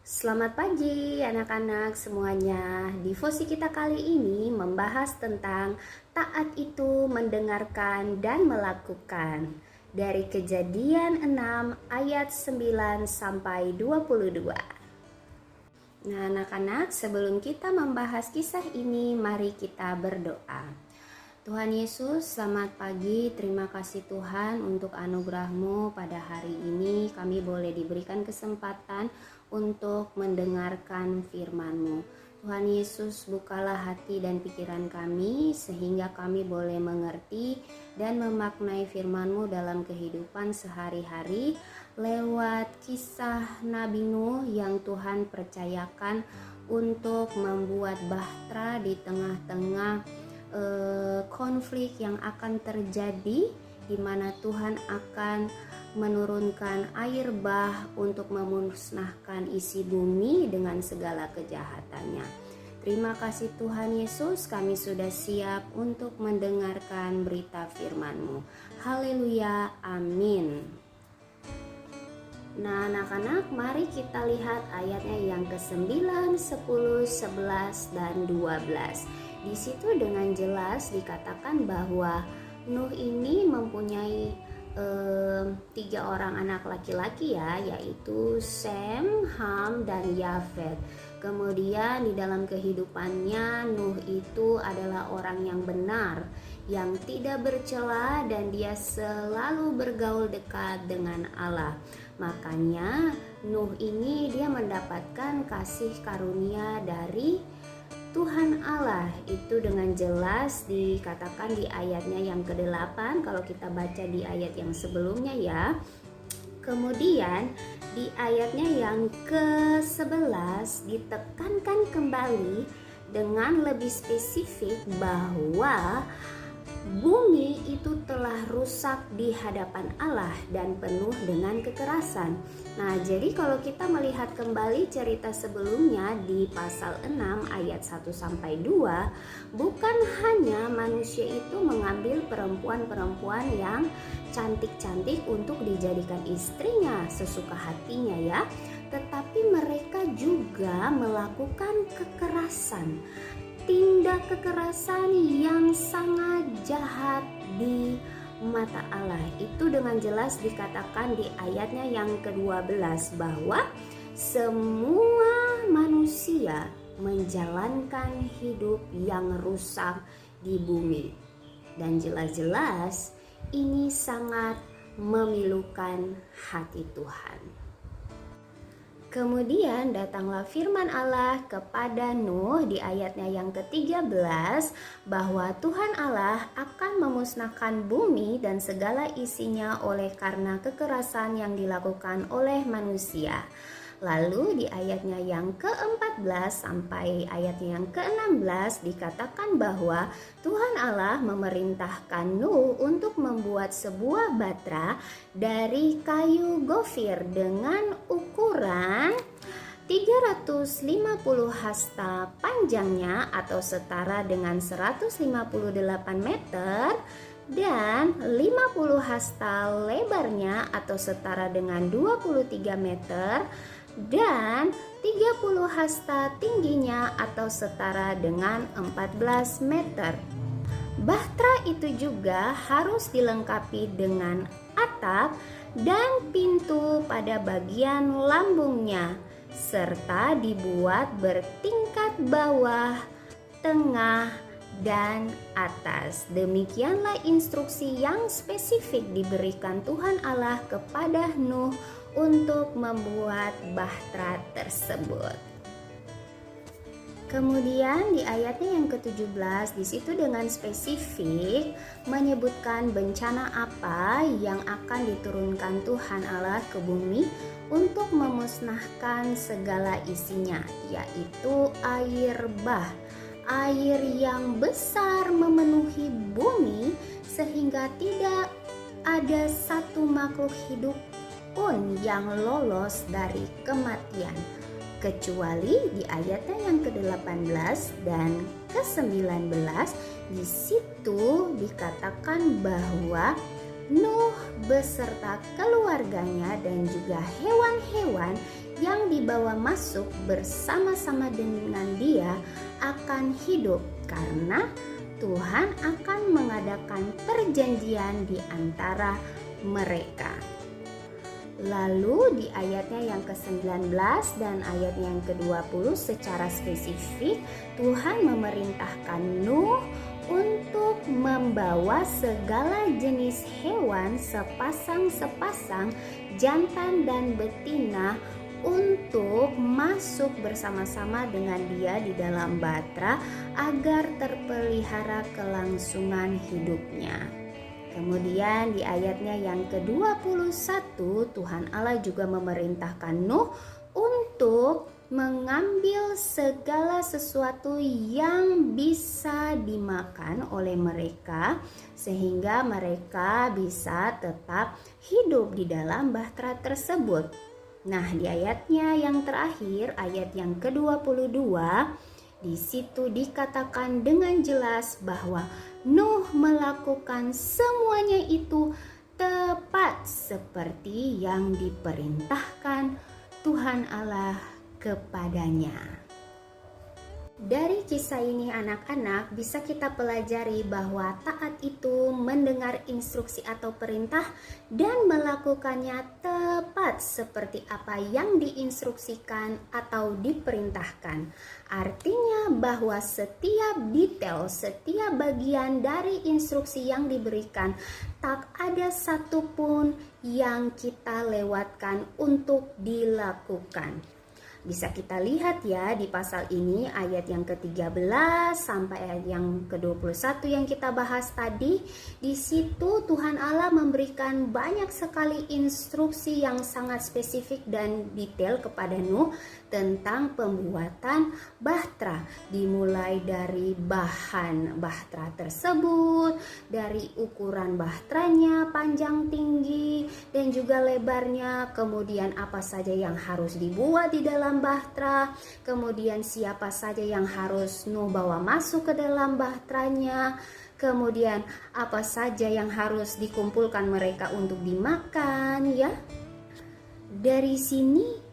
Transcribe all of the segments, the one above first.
Selamat pagi anak-anak semuanya. Devosi kita kali ini membahas tentang taat itu mendengarkan dan melakukan. Dari Kejadian 6 ayat 9 sampai 22. Nah, anak-anak, sebelum kita membahas kisah ini, mari kita berdoa. Tuhan Yesus, selamat pagi. Terima kasih Tuhan untuk anugerah-Mu pada hari ini. Kami boleh diberikan kesempatan untuk mendengarkan firman-Mu. Tuhan Yesus, bukalah hati dan pikiran kami sehingga kami boleh mengerti dan memaknai firman-Mu dalam kehidupan sehari-hari lewat kisah Nabi Nuh yang Tuhan percayakan untuk membuat bahtera di tengah-tengah konflik yang akan terjadi, di mana Tuhan akan menurunkan air bah untuk memusnahkan isi bumi dengan segala kejahatannya. Terima kasih Tuhan Yesus, kami sudah siap untuk mendengarkan berita firman-Mu. Haleluya, amin. Nah anak-anak, mari kita lihat ayatnya yang ke-9, 10, 11, dan 12. Di situ dengan jelas dikatakan bahwa Nuh ini mempunyai 3 orang anak laki-laki ya, yaitu Sem, Ham, dan Yafet. Kemudian di dalam kehidupannya Nuh itu adalah orang yang benar, yang tidak bercela, dan dia selalu bergaul dekat dengan Allah. Makanya Nuh ini dia mendapatkan kasih karunia dari Tuhan Allah. Itu dengan jelas dikatakan di ayatnya yang ke-8 kalau kita baca di ayat yang sebelumnya ya. Kemudian di ayatnya yang ke-11 ditekankan kembali dengan lebih spesifik bahwa bumi itu telah rusak di hadapan Allah dan penuh dengan kekerasan. Nah, jadi kalau kita melihat kembali cerita sebelumnya di pasal 6 ayat 1 sampai 2, bukan hanya manusia itu mengambil perempuan-perempuan yang cantik-cantik untuk dijadikan istrinya sesuka hatinya ya, tetapi mereka juga melakukan kekerasan. Tindak kekerasan yang sangat jahat di mata Allah. Itu dengan jelas dikatakan di ayatnya yang ke-12 bahwa semua manusia menjalankan hidup yang rusak di bumi. Dan jelas-jelas ini sangat memilukan hati Tuhan. Kemudian datanglah firman Allah kepada Nuh di ayatnya yang ke-13 bahwa Tuhan Allah akan memusnahkan bumi dan segala isinya oleh karena kekerasan yang dilakukan oleh manusia. Lalu di ayatnya yang ke-14 sampai ayatnya yang ke-16 dikatakan bahwa Tuhan Allah memerintahkan Nuh untuk membuat sebuah batra dari kayu gofir dengan ukuran 350 hasta panjangnya atau setara dengan 158 meter dan 50 hasta lebarnya atau setara dengan 23 meter dan 30 hasta tingginya atau setara dengan 14 meter. Bahtera itu juga harus dilengkapi dengan atap dan pintu pada bagian lambungnya, serta dibuat bertingkat bawah, tengah, dan atas. Demikianlah instruksi yang spesifik diberikan Tuhan Allah kepada Nuh untuk membuat bahtera tersebut. Kemudian di ayatnya yang ke-17 di situ dengan spesifik menyebutkan bencana apa yang akan diturunkan Tuhan Allah ke bumi untuk memusnahkan segala isinya, yaitu air bah. Air yang besar memenuhi bumi sehingga tidak ada satu makhluk hidup pun yang lolos dari kematian, kecuali di ayatnya yang ke-18 dan ke-19. Di situ dikatakan bahwa Nuh beserta keluarganya dan juga hewan-hewan yang dibawa masuk bersama-sama dengan dia akan hidup, karena Tuhan akan mengadakan perjanjian di antara mereka. Lalu di ayatnya yang ke-19 dan ayatnya yang ke-20 secara spesifik Tuhan memerintahkan Nuh untuk membawa segala jenis hewan sepasang-sepasang, jantan dan betina, untuk masuk bersama-sama dengan dia di dalam batra agar terpelihara kelangsungan hidupnya. Kemudian di ayatnya yang ke-21 Tuhan Allah juga memerintahkan Nuh untuk mengambil segala sesuatu yang bisa dimakan oleh mereka sehingga mereka bisa tetap hidup di dalam bahtera tersebut. Nah, di ayatnya yang terakhir, ayat yang ke-22, di situ dikatakan dengan jelas bahwa Nuh melakukan semuanya itu tepat seperti yang diperintahkan Tuhan Allah kepadanya. Dari kisah ini anak-anak bisa kita pelajari bahwa taat itu mendengar instruksi atau perintah dan melakukannya tepat seperti apa yang diinstruksikan atau diperintahkan. Artinya bahwa setiap detail, setiap bagian dari instruksi yang diberikan tak ada satupun yang kita lewatkan untuk dilakukan. Bisa kita lihat ya di pasal ini ayat yang ke-13 sampai ayat yang ke-21 yang kita bahas tadi. Di situ Tuhan Allah memberikan banyak sekali instruksi yang sangat spesifik dan detail kepada Nuh tentang pembuatan bahtera, dimulai dari bahan bahtera tersebut, dari ukuran bahteranya, panjang tinggi dan juga lebarnya, kemudian apa saja yang harus dibuat di dalam bahtera, kemudian siapa saja yang harus Nuh bawa masuk ke dalam bahteranya, kemudian apa saja yang harus dikumpulkan mereka untuk dimakan ya. Dari sini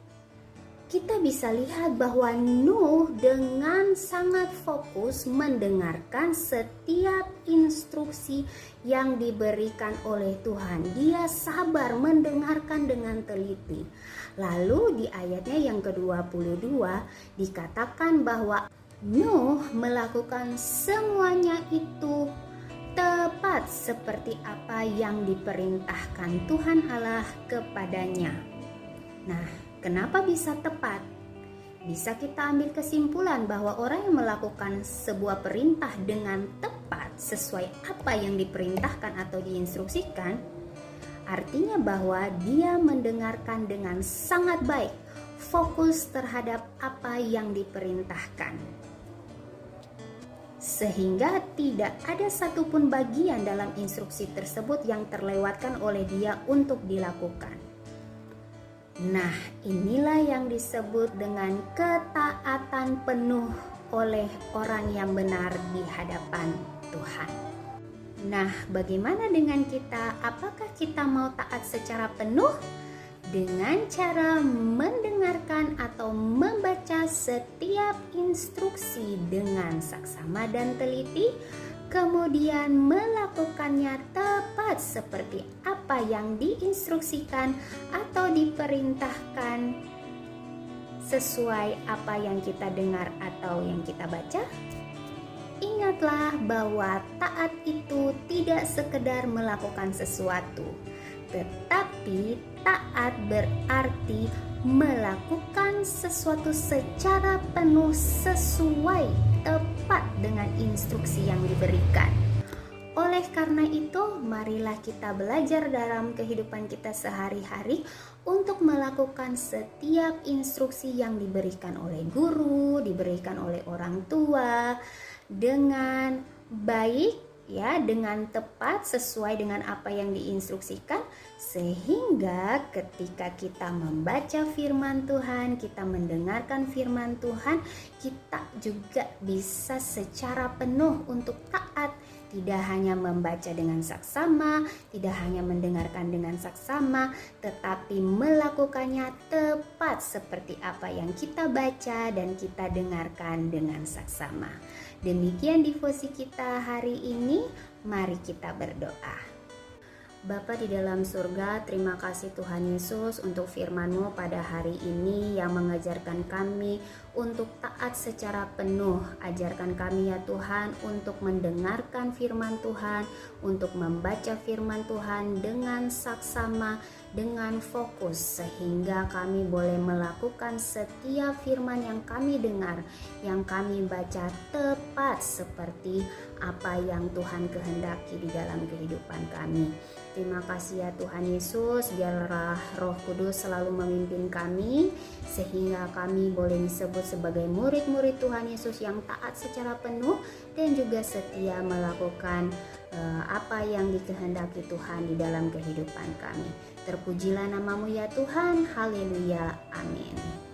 kita bisa lihat bahwa Nuh dengan sangat fokus mendengarkan setiap instruksi yang diberikan oleh Tuhan. Dia sabar mendengarkan dengan teliti. Lalu di ayatnya yang ke-22 dikatakan bahwa Nuh melakukan semuanya itu tepat seperti apa yang diperintahkan Tuhan Allah kepadanya. Nah, kenapa bisa tepat? Bisa kita ambil kesimpulan bahwa orang yang melakukan sebuah perintah dengan tepat sesuai apa yang diperintahkan atau diinstruksikan, artinya bahwa dia mendengarkan dengan sangat baik, fokus terhadap apa yang diperintahkan. Sehingga tidak ada satupun bagian dalam instruksi tersebut yang terlewatkan oleh dia untuk dilakukan. Nah, inilah yang disebut dengan ketaatan penuh oleh orang yang benar di hadapan Tuhan. Nah, bagaimana dengan kita? Apakah kita mau taat secara penuh? Dengan cara mendengarkan atau membaca setiap instruksi dengan saksama dan teliti, kemudian melakukannya tepat seperti apa yang diinstruksikan atau diperintahkan sesuai apa yang kita dengar atau yang kita baca. Ingatlah bahwa taat itu tidak sekedar melakukan sesuatu, tetapi taat berarti melakukan sesuatu secara penuh sesuai tepat dengan instruksi yang diberikan. Oleh karena itu, marilah kita belajar dalam kehidupan kita sehari-hari untuk melakukan setiap instruksi yang diberikan oleh guru, diberikan oleh orang tua dengan baik ya, dengan tepat sesuai dengan apa yang diinstruksikan, sehingga ketika kita membaca firman Tuhan, kita mendengarkan firman Tuhan, kita juga bisa secara penuh untuk taat Tidak hanya membaca dengan saksama, tidak hanya mendengarkan dengan saksama, tetapi melakukannya tepat seperti apa yang kita baca dan kita dengarkan dengan saksama. Demikian devosi kita hari ini. Mari kita berdoa. Bapa di dalam surga, terima kasih Tuhan Yesus untuk firman-Mu pada hari ini yang mengajarkan kami untuk taat secara penuh. Ajarkan kami ya Tuhan untuk mendengarkan firman Tuhan, untuk membaca firman Tuhan dengan saksama, dengan fokus, sehingga kami boleh melakukan setiap firman yang kami dengar, yang kami baca tepat seperti apa yang Tuhan kehendaki di dalam kehidupan kami. Terima kasih ya Tuhan Yesus, biarlah Roh Kudus selalu memimpin kami sehingga kami boleh disebut sebagai murid-murid Tuhan Yesus yang taat secara penuh dan juga setia melakukan apa yang dikehendaki Tuhan di dalam kehidupan kami. Terpujilah namamu ya Tuhan, haleluya, amin.